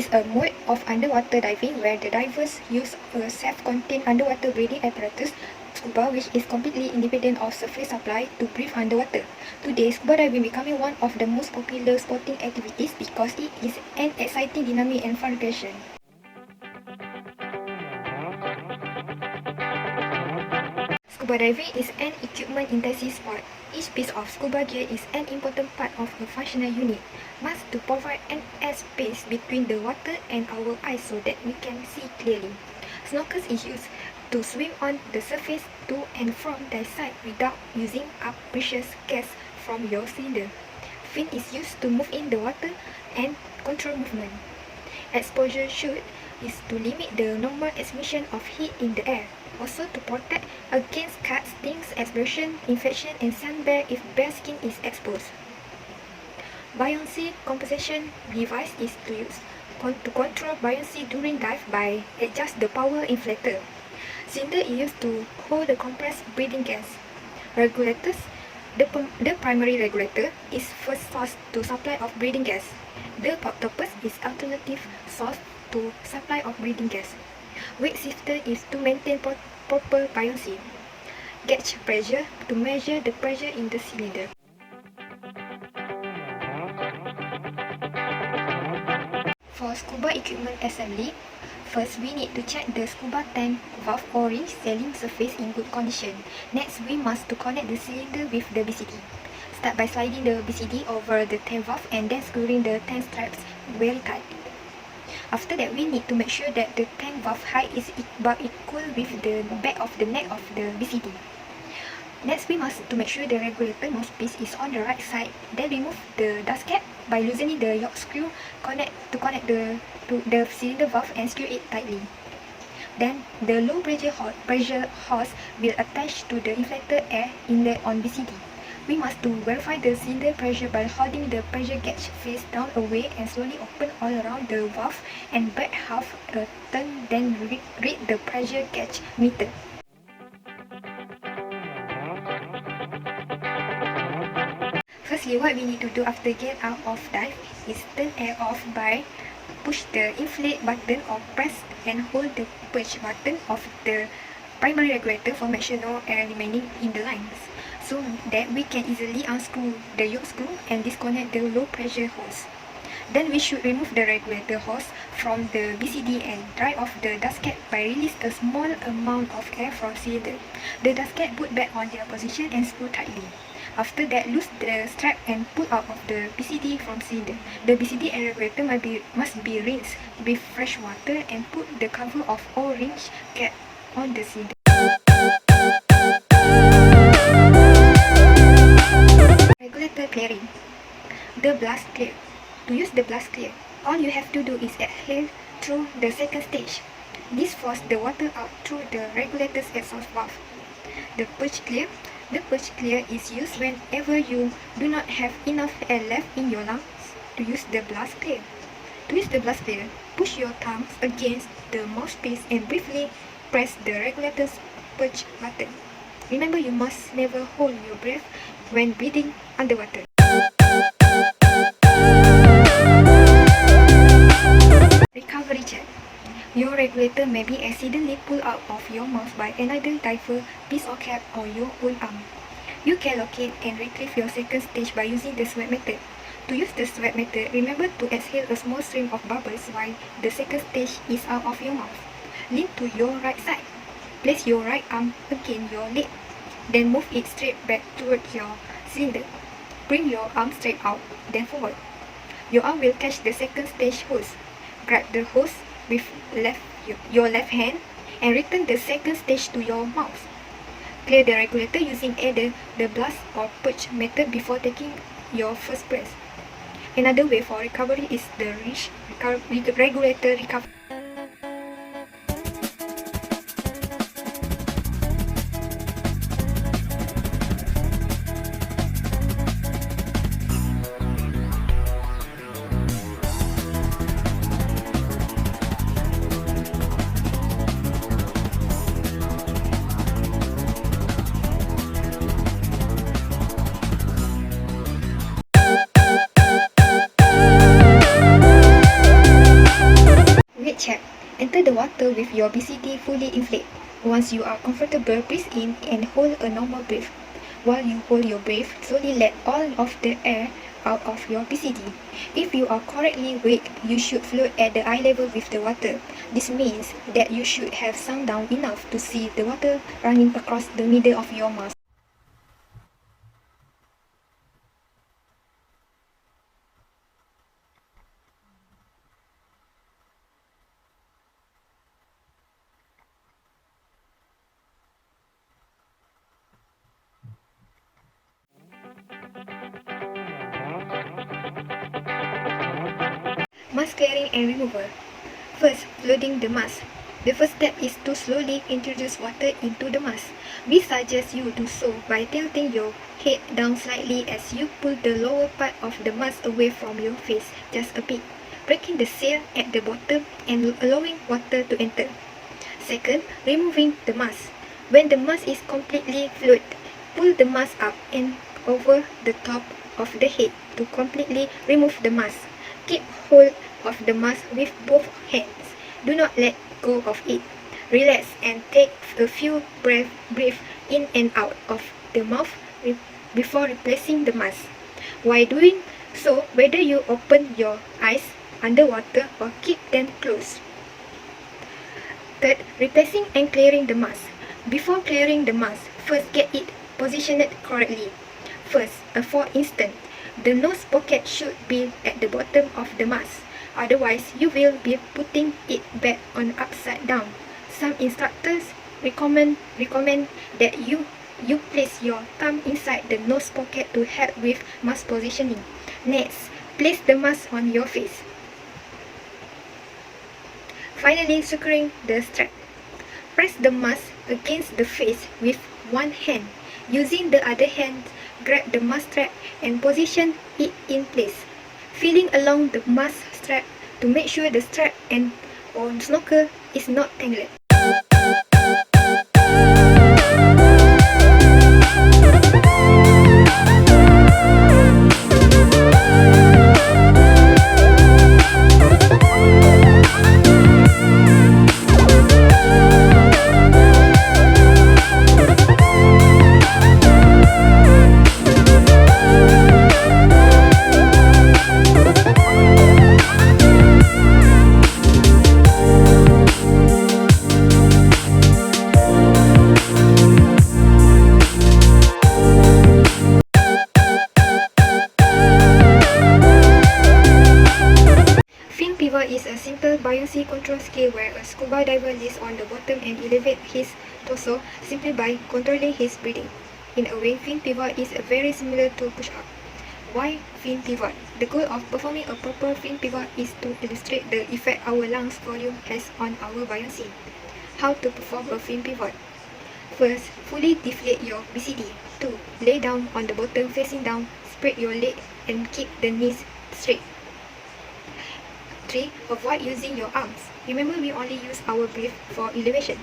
is a mode of underwater diving where the divers use a self-contained underwater breathing apparatus, Scuba, which is completely independent of surface supply, to breathe underwater. Today, scuba diving becoming one of the most popular sporting activities because it is an exciting, dynamic and fun recreation. Scuba diving is an equipment-intensive sport. Each piece of scuba gear is an important part of a functional unit, must to provide an airspace between the water and our eyes so that we can see clearly. Snorkels is used to swim on the surface to and from the side without using up precious gas from your cylinder. Fin is used to move in the water and control movement. Exposure shield is to limit the normal transmission of heat in the air, also to protect against cuts, stings, abrasion, infection, and sunburn if bare skin is exposed. Buoyancy compensation device is to use to control buoyancy during dive by adjust the power inflator. Cylinder is used to hold the compressed breathing gas. Regulators. The primary regulator is first source to supply of breathing gas. The octopus is alternative source to supply of breathing gas. Weight shifter is to maintain proper buoyancy. Gauge pressure to measure the pressure in the cylinder. For scuba equipment assembly, first we need to check the scuba tank valve O-ring sealing surface in good condition. Next, we must to connect the cylinder with the BCD. Start by sliding the BCD over the tank valve and then screwing the tank straps very tight. After that, we need to make sure that the tank valve height is about equal with the back of the neck of the BCD. Next, we must to make sure the regulator mouthpiece is on the right side. Then remove the dust cap by loosening the yoke screw to connect the cylinder valve and screw it tightly. Then the low pressure hose will attach to the inflator air inlet on BCD. We must to verify the cylinder pressure by holding the pressure gauge face down away and slowly open all around the valve and back half a turn, then read the pressure gauge meter. Firstly, what we need to do after get out of dive is turn air off by push the inflate button or press and hold the purge button of the primary regulator for make sure no air remaining in the lines, so that we can easily unscrew the yoke screw and disconnect the low pressure hose. Then we should remove the regulator hose from the BCD and dry off the dust cap by release a small amount of air from cylinder. The dust cap put back on their position and screw tightly. After that, loose the strap and pull out of the BCD from cylinder. The BCD and regulator must be rinsed with fresh water and put the cover of O-ring cap on the cylinder. Regulator clearing. The blast clear. To use the blast clear, all you have to do is exhale through the second stage. This forces the water out through the regulator's exhaust valve. The purge clear. The purge clear is used whenever you do not have enough air left in your lungs to use the blast clear. To use the blast clear, push your thumbs against the mouthpiece and briefly press the regulator's purge button. Remember, you must never hold your breath when breathing underwater. Recovery check. Your regulator may be accidentally pulled out of your mouth by another diver, piece of cap, or your own arm. You can locate and retrieve your second stage by using the sweat method. To use the sweat method, remember to exhale a small stream of bubbles while the second stage is out of your mouth. Lean to your right side. Place your right arm against your leg. Then move it straight back towards your cylinder. Bring your arm straight out, then forward. Your arm will catch the second stage hose. Grab the hose with your left hand and return the second stage to your mouth. Clear the regulator using either the blast or purge method before taking your first breath. Another way for recovery is the regulator recovery. water with your BCD fully inflated. Once you are comfortable, breathe in and hold a normal breath. While you hold your breath, slowly let all of the air out of your BCD. If you are correctly weighed, you should float at the eye level with the water. This means that you should have sunk down enough to see the water running across the middle of your mask. Mask clearing and removal. First, loading the mask. The first step is to slowly introduce water into the mask. We suggest you do so by tilting your head down slightly as you pull the lower part of the mask away from your face just a bit, breaking the seal at the bottom and allowing water to enter. Second, removing the mask. When the mask is completely fluid, pull the mask up and over the top of the head to completely remove the mask. Keep hold of the mask with both hands. Do not let go of it. Relax and take a few breaths in and out of the mouth before replacing the mask. While doing so, whether you open your eyes underwater or keep them closed. Third, replacing and clearing the mask. Before clearing the mask, first get it positioned correctly. First, for instance, the nose pocket should be at the bottom of the mask. Otherwise, you will be putting it back on upside down. Some instructors recommend that you place your thumb inside the nose pocket to help with mask positioning. Next, place the mask on your face. Finally, securing the strap. Press the mask against the face with one hand. Using the other hand, grab the mask strap and position it in place, feeling along the mask strap to make sure the strap and or snorkel is not tangled. Pivot is a simple buoyancy control skill where a scuba diver lays on the bottom and elevates his torso simply by controlling his breathing. In a way, fin pivot is very similar to push-up. Why fin pivot? The goal of performing a proper fin pivot is to illustrate the effect our lungs volume has on our buoyancy. How to perform a fin pivot? First, fully deflate your BCD. 2. Lay down on the bottom facing down, spread your leg and keep the knees straight. 3. Avoid using your arms. Remember, we only use our breath for elevation.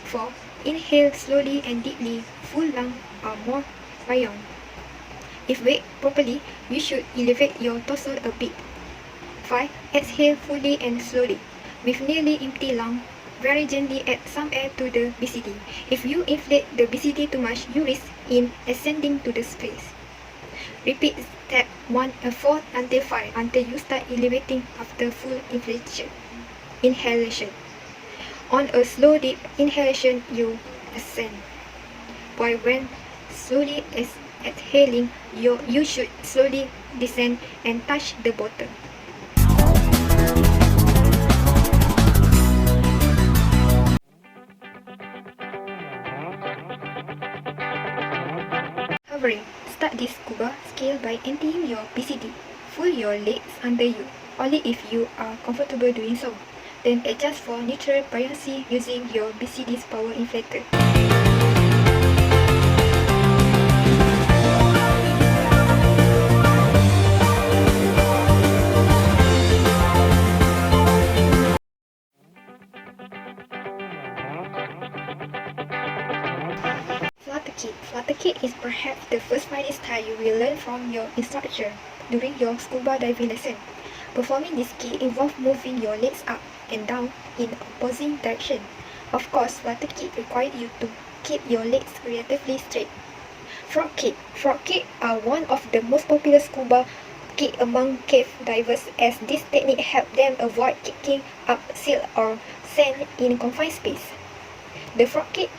4. Inhale slowly and deeply. Full lungs are more buoyant. If weighed properly, you should elevate your torso a bit. 5. Exhale fully and slowly. With nearly empty lung, very gently add some air to the BCD. If you inflate the BCD too much, you risk in ascending to the space. Repeat step 4 until 5 until you start elevating after full inhalation. On a slow deep inhalation, you ascend. While when slowly exhaling, you should slowly descend and touch the bottom. Hovering. Start this scuba skill by emptying your BCD. Pull your legs under you, only if you are comfortable doing so. Then adjust for neutral buoyancy using your BCD's power inflator. Flutter kick is perhaps the first fighting style you will learn from your instructor during your scuba diving lesson. Performing this key involves moving your legs up and down in opposing direction. Of course, water kit requires you to keep your legs relatively straight. Frog kick. Frog kick are one of the most popular scuba kick among cave divers, as this technique helps them avoid kicking up silt or sand in confined space. The frog kick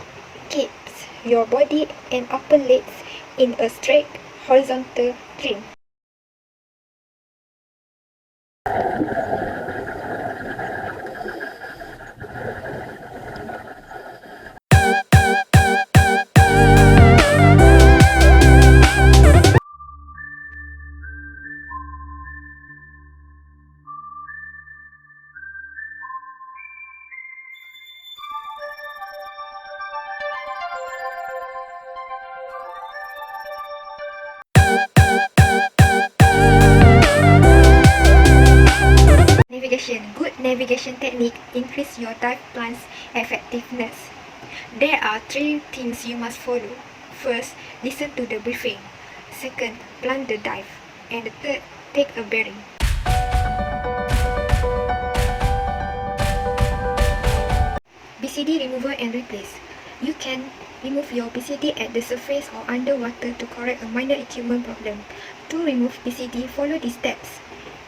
keeps your body and upper legs in a straight horizontal trim. Navigation. Good navigation technique increase your dive plan's effectiveness. There are 3 things you must follow. First, listen to the briefing. Second, plan the dive. And the third, take a bearing. BCD removal and replace. You can remove your BCD at the surface or underwater to correct a minor equipment problem. To remove BCD, follow these steps.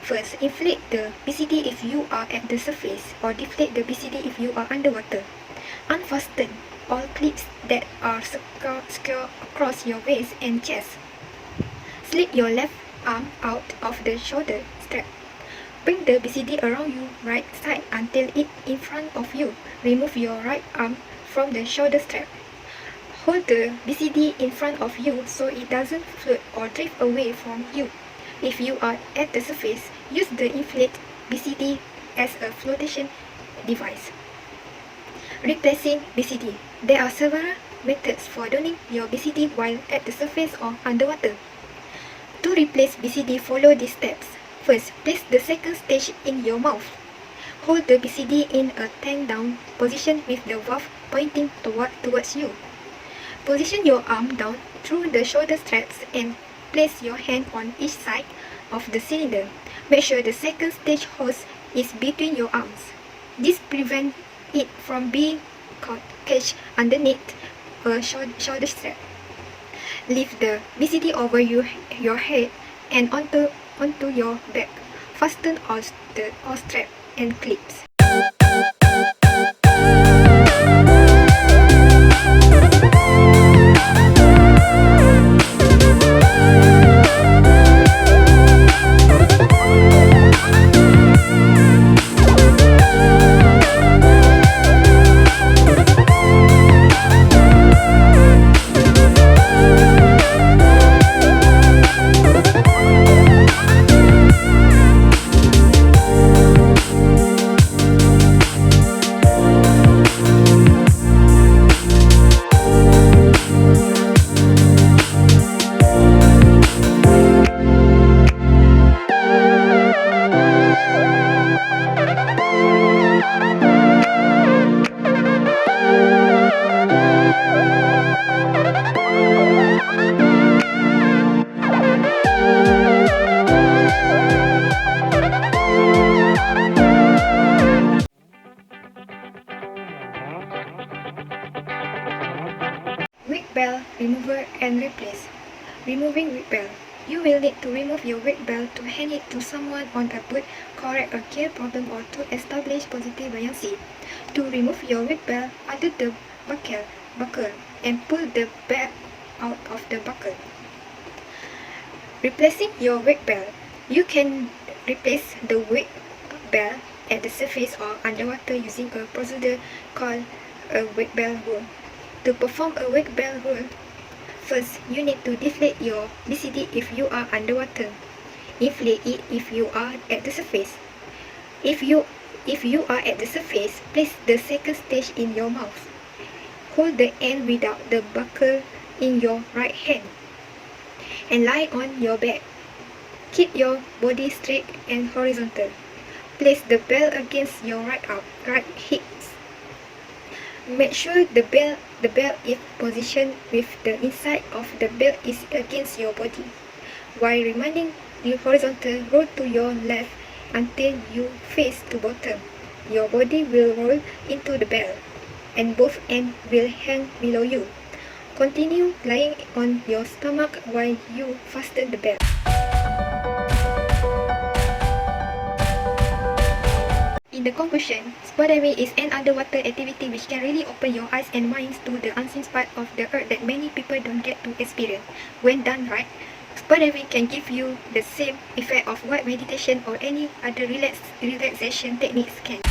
First, inflate the BCD if you are at the surface, or deflate the BCD if you are underwater. Unfasten all clips that are secure across your waist and chest. Slip your left arm out of the shoulder strap. Bring the BCD around your right side until it in front of you. Remove your right arm from the shoulder strap. Hold the BCD in front of you so it doesn't float or drift away from you. If you are at the surface, use the inflate BCD as a flotation device. Replacing BCD. There are several methods for donning your BCD while at the surface or underwater. To replace BCD, follow these steps. First, place the second stage in your mouth. Hold the BCD in a tank down position with the valve pointing towards you. Position your arm down through the shoulder straps and place your hand on each side of the cylinder. Make sure the second stage hose is between your arms. This prevents it from being caged underneath a shoulder strap. Lift the BCD over your head and onto your back. Fasten all strap and clips. Wig bell remover and replace. Removing wig bell. You will need to remove your wig bell to hand it to someone on a boat, correct a gear problem, or to establish positive buoyancy. To remove your wig bell, undo the buckle and pull the bell out of the buckle. Replacing your wig bell. You can replace the wig bell at the surface or underwater using a procedure called a wig bell roll. To perform a wig bell roll, first you need to deflate your BCD if you are underwater. Inflate it if you are at the surface. If you are at the surface, place the second stage in your mouth. Hold the end without the buckle in your right hand and lie on your back. Keep your body straight and horizontal. Place the bell against your right hip. Make sure the belt is positioned with the inside of the belt is against your body. While remaining horizontal, roll to your left until you face to bottom. Your body will roll into the bell, and both ends will hang below you. Continue lying on your stomach while you fasten the bell. In the conclusion, scuba diving is an underwater activity which can really open your eyes and minds to the unseen part of the earth that many people don't get to experience. When done right, scuba diving can give you the same effect of what meditation or any other relaxation techniques can.